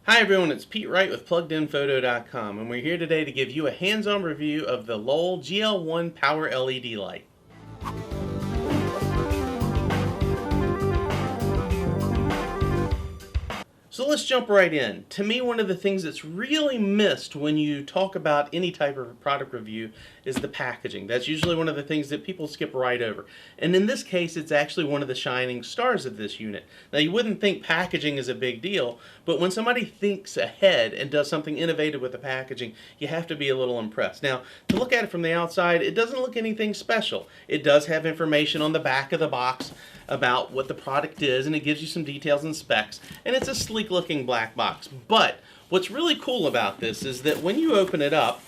Hi everyone, it's Pete Wright with PluggedInPhoto.com, and we're here today to give you a hands-on review of the Lowel GL1 Power LED light. So let's jump right in. To me, one of the things that's really missed when you talk about any type of product review is the packaging. That's usually one of the things that people skip right over. And in this case, it's actually one of the shining stars of this unit. Now, you wouldn't think packaging is a big deal, but when somebody thinks ahead and does something innovative with the packaging, you have to be a little impressed. Now, to look at it from the outside, it doesn't look anything special. It does have information on the back of the box about what the product is, and it gives you some details and specs, and it's a sleek looking black box. But what's really cool about this is that when you open it up,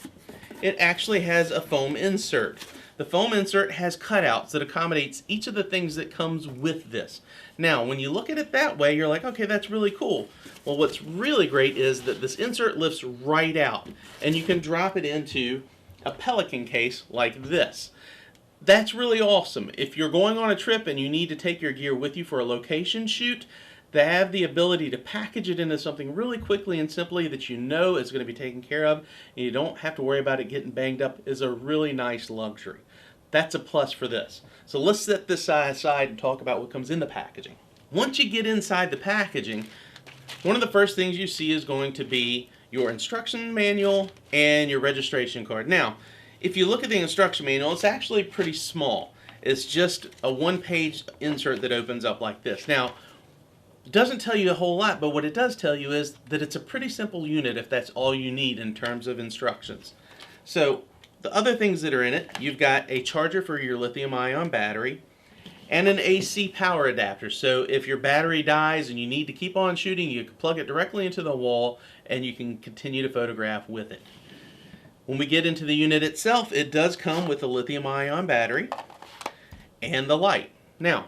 it actually has a foam insert. The foam insert has cutouts that accommodates each of the things that comes with this. Now, when you look at it that way, you're like, okay, that's really cool. Well, what's really great is that this insert lifts right out, and you can drop it into a Pelican case like this. That's really awesome. If you're going on a trip and you need to take your gear with you for a location shoot, to have the ability to package it into something really quickly and simply that you know is going to be taken care of and you don't have to worry about it getting banged up is a really nice luxury. That's a plus for this. So let's set this aside and talk about what comes in the packaging. Once you get inside the packaging, one of the first things you see is going to be your instruction manual and your registration card. Now, if you look at the instruction manual, it's actually pretty small. It's just a one-page insert that opens up like this. Now, it doesn't tell you a whole lot, but what it does tell you is that it's a pretty simple unit if that's all you need in terms of instructions. So, the other things that are in it, you've got a charger for your lithium-ion battery and an AC power adapter. So if your battery dies and you need to keep on shooting, you can plug it directly into the wall and you can continue to photograph with it. When we get into the unit itself, it does come with a lithium-ion battery and the light. Now,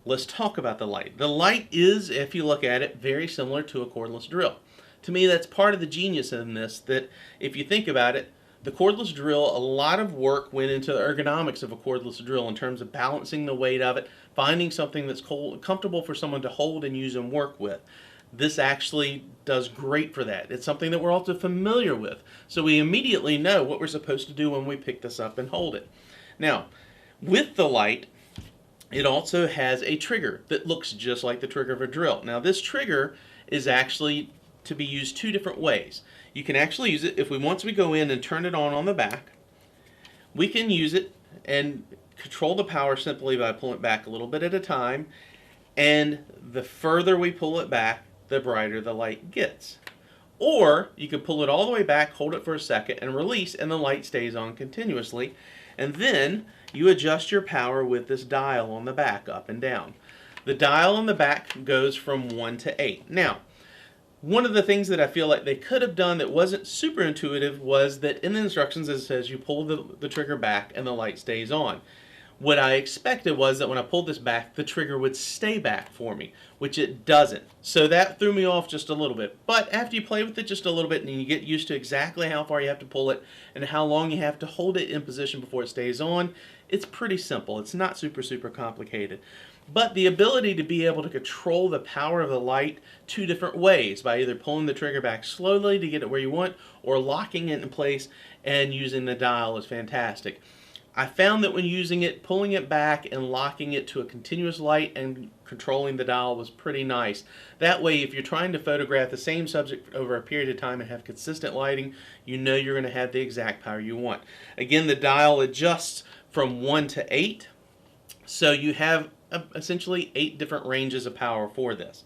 let's talk about the light. The light is, if you look at it, very similar to a cordless drill. To me, that's part of the genius in this, that if you think about it, the cordless drill, a lot of work went into the ergonomics of a cordless drill in terms of balancing the weight of it, finding something that's comfortable for someone to hold and use and work with. This actually does great for that. It's something that we're also familiar with. So we immediately know what we're supposed to do when we pick this up and hold it. Now, with the light, it also has a trigger that looks just like the trigger of a drill. Now, this trigger is actually to be used two different ways. You can actually use it if once we go in and turn it on the back, we can use it and control the power simply by pulling it back a little bit at a time. And the further we pull it back, the brighter the light gets. Or you can pull it all the way back, hold it for a second, and release, and the light stays on continuously. And then you adjust your power with this dial on the back, up and down. The dial on the back goes from 1 to 8. Now, one of the things that I feel like they could have done that wasn't super intuitive was that in the instructions it says you pull the trigger back and the light stays on. What I expected was that when I pulled this back, the trigger would stay back for me, which it doesn't. So that threw me off just a little bit. But after you play with it just a little bit and you get used to exactly how far you have to pull it and how long you have to hold it in position before it stays on, it's pretty simple. It's not super complicated. But the ability to be able to control the power of the light two different ways, by either pulling the trigger back slowly to get it where you want or locking it in place and using the dial, is fantastic. I found that when using it, pulling it back and locking it to a continuous light and controlling the dial was pretty nice. That way, if you're trying to photograph the same subject over a period of time and have consistent lighting, you know you're going to have the exact power you want. Again, the dial adjusts from 1 to 8, so you have essentially 8 different ranges of power for this.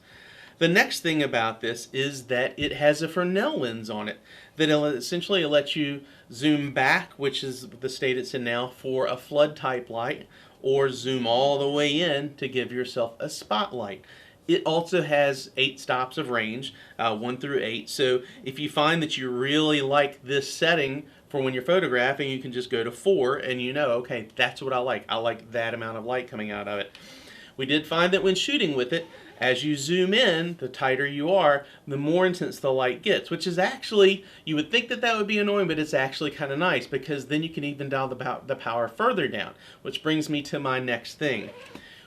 The next thing about this is that it has a Fresnel lens on it that essentially lets you zoom back, which is the state it's in now, for a flood type light, or zoom all the way in to give yourself a spotlight. It also has 8 stops of range, 1 through 8, so if you find that you really like this setting for when you're photographing, you can just go to 4 and you know, okay, that's what I like. I like that amount of light coming out of it. We did find that when shooting with it, as you zoom in, the tighter you are, the more intense the light gets, which is actually, you would think that that would be annoying, but it's actually kind of nice because then you can even dial the power further down, which brings me to my next thing.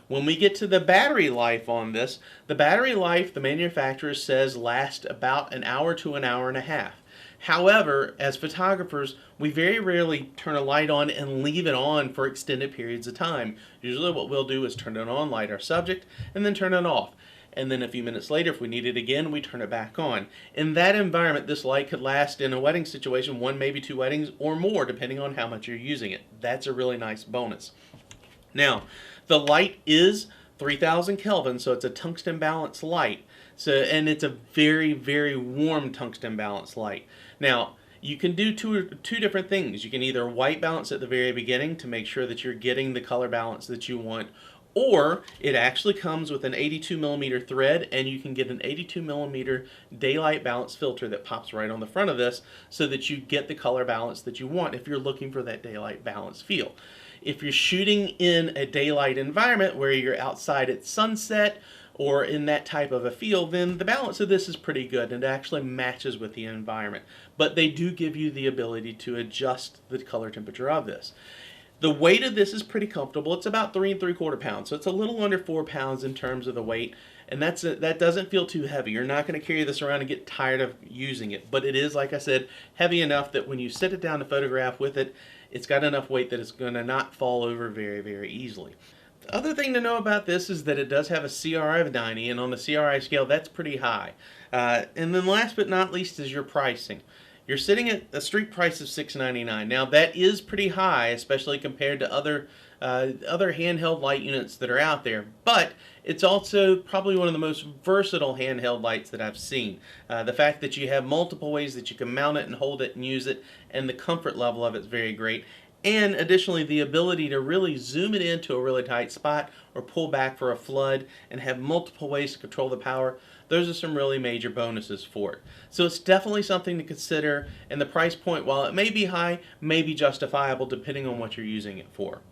When we get to the battery life on this, the battery life, the manufacturer says, lasts about an hour to an hour and a half. However, as photographers, we very rarely turn a light on and leave it on for extended periods of time. Usually what we'll do is turn it on, light our subject, and then turn it off. And then a few minutes later, if we need it again, we turn it back on. In that environment, this light could last in a wedding situation, one, maybe two weddings or more, depending on how much you're using it. That's a really nice bonus. Now, the light is 3000 Kelvin, so it's a tungsten balanced light. And it's a very, very warm tungsten balanced light. Now, you can do two different things. You can either white balance at the very beginning to make sure that you're getting the color balance that you want, or it actually comes with an 82mm thread, and you can get an 82mm daylight balance filter that pops right on the front of this so that you get the color balance that you want if you're looking for that daylight balance feel. If you're shooting in a daylight environment where you're outside at sunset or in that type of a field, then the balance of this is pretty good and it actually matches with the environment. But they do give you the ability to adjust the color temperature of this. The weight of this is pretty comfortable. It's about 3 3/4 pounds, so it's a little under 4 pounds in terms of the weight, and that doesn't feel too heavy. You're not going to carry this around and get tired of using it, but it is, like I said, heavy enough that when you sit it down to photograph with it, it's got enough weight that it's going to not fall over very, very easily. The other thing to know about this is that it does have a CRI of 90, and on the CRI scale, that's pretty high. And then last but not least is your pricing. You're sitting at a street price of $6.99. Now that is pretty high, especially compared to other handheld light units that are out there, but it's also probably one of the most versatile handheld lights that I've seen. The fact that you have multiple ways that you can mount it and hold it and use it, and the comfort level of it is very great. And additionally, the ability to really zoom it into a really tight spot or pull back for a flood and have multiple ways to control the power. Those are some really major bonuses for it. So it's definitely something to consider, and the price point, while it may be high, may be justifiable depending on what you're using it for.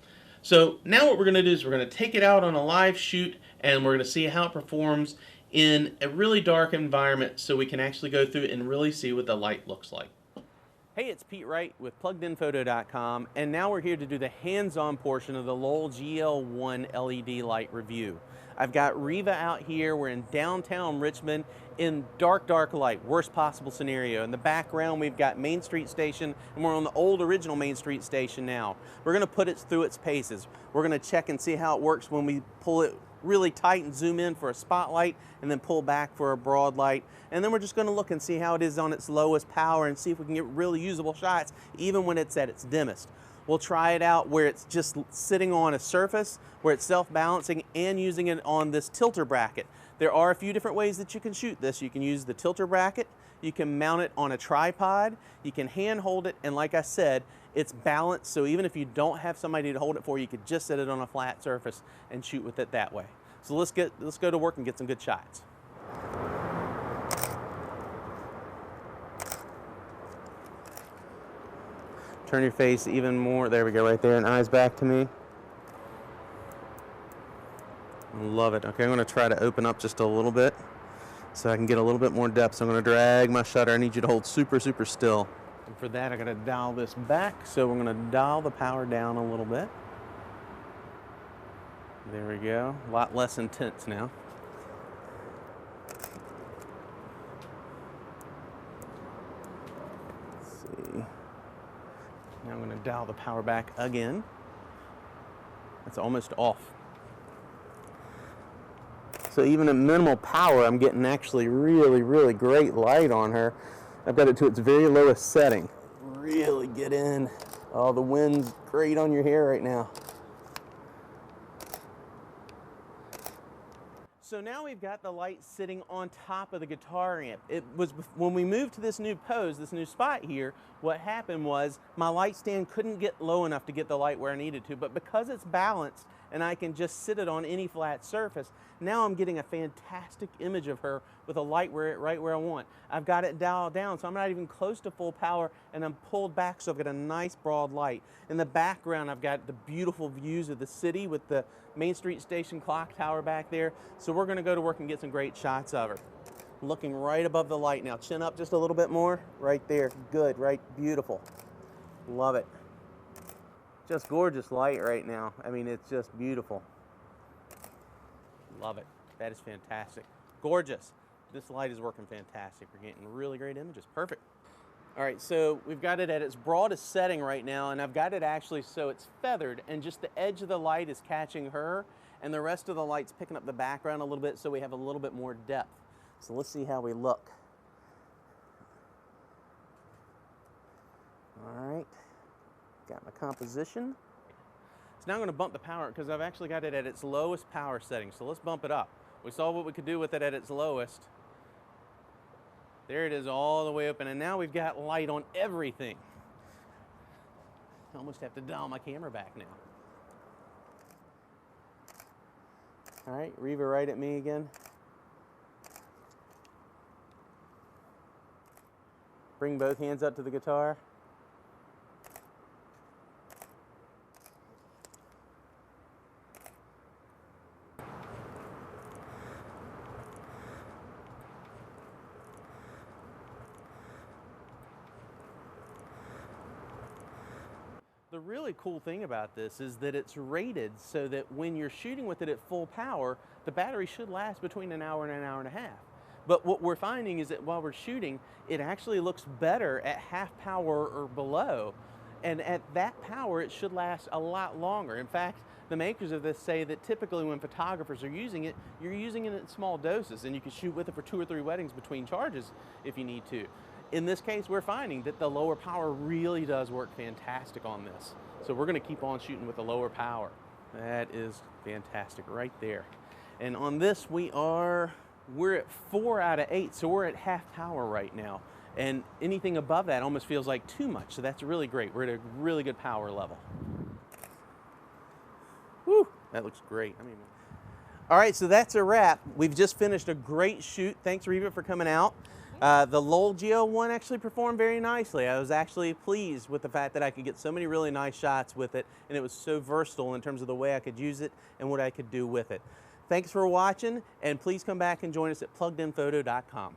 So now what we're going to do is we're going to take it out on a live shoot, and we're going to see how it performs in a really dark environment so we can actually go through and really see what the light looks like. Hey, it's Pete Wright with PluggedInPhoto.com, and now we're here to do the hands-on portion of the Lowel GL1 LED light review. I've got Riva out here. We're in downtown Richmond in dark, dark light, worst possible scenario. In the background, we've got Main Street Station, and we're on the old original Main Street Station now. We're going to put it through its paces. We're going to check and see how it works when we pull it really tight and zoom in for a spotlight and then pull back for a broad light. And then we're just going to look and see how it is on its lowest power and see if we can get really usable shots even when it's at its dimmest. We'll try it out where it's just sitting on a surface, where it's self-balancing, and using it on this tilter bracket. There are a few different ways that you can shoot this. You can use the tilter bracket, you can mount it on a tripod, you can hand hold it, and like I said, it's balanced, so even if you don't have somebody to hold it for you, you could just set it on a flat surface and shoot with it that way. So let's go to work and get some good shots. Turn your face even more. There we go, right there, and eyes back to me. Love it. Okay, I'm going to try to open up just a little bit so I can get a little bit more depth. So I'm going to drag my shutter. I need you to hold super, super still. And for that, I got to dial this back. So we're going to dial the power down a little bit. There we go. A lot less intense now. Let's see. Now I'm going to dial the power back again. It's almost off. So even at minimal power, I'm getting actually really, really great light on her. I've got it to its very lowest setting. Really get in. Oh, the wind's great on your hair right now. So now we've got the light sitting on top of the guitar amp. It was when we moved to this new pose, this new spot here, what happened was my light stand couldn't get low enough to get the light where I needed to, but because it's balanced and I can just sit it on any flat surface, now I'm getting a fantastic image of her with a light right where I want. I've got it dialed down, so I'm not even close to full power, and I'm pulled back, so I've got a nice broad light. In the background, I've got the beautiful views of the city with the Main Street Station clock tower back there. So we're going to go to work and get some great shots of her. Looking right above the light now. Chin up just a little bit more. Right there. Good. Right. Beautiful. Love it. Just gorgeous light right now. I mean, it's just beautiful. Love it. That is fantastic. Gorgeous. This light is working fantastic. We're getting really great images. Perfect. All right, so we've got it at its broadest setting right now, and I've got it actually so it's feathered, and just the edge of the light is catching her, and the rest of the light's picking up the background a little bit, so we have a little bit more depth. So let's see how we look. All right, got my composition. So now I'm going to bump the power because I've actually got it at its lowest power setting, so let's bump it up. We saw what we could do with it at its lowest. There it is all the way open, and now we've got light on everything. I almost have to dial my camera back now. All right, Reva, right at me again. Bring both hands up to the guitar. The really cool thing about this is that it's rated so that when you're shooting with it at full power, the battery should last between an hour and an hour and a half. But what we're finding is that while we're shooting, it actually looks better at half power or below. And at that power, it should last a lot longer. In fact, the makers of this say that typically when photographers are using it, you're using it in small doses, and you can shoot with it for 2 or 3 weddings between charges if you need to. In this case, we're finding that the lower power really does work fantastic on this. So we're going to keep on shooting with the lower power. That is fantastic right there. And on this, we're at 4 out of 8, so we're at half power right now. And anything above that almost feels like too much, so that's really great. We're at a really good power level. Whew, that looks great. All right, so that's a wrap. We've just finished a great shoot. Thanks, Reva, for coming out. The Lowel GL1 actually performed very nicely. I was actually pleased with the fact that I could get so many really nice shots with it, and it was so versatile in terms of the way I could use it and what I could do with it. Thanks for watching, and please come back and join us at pluggedinphoto.com.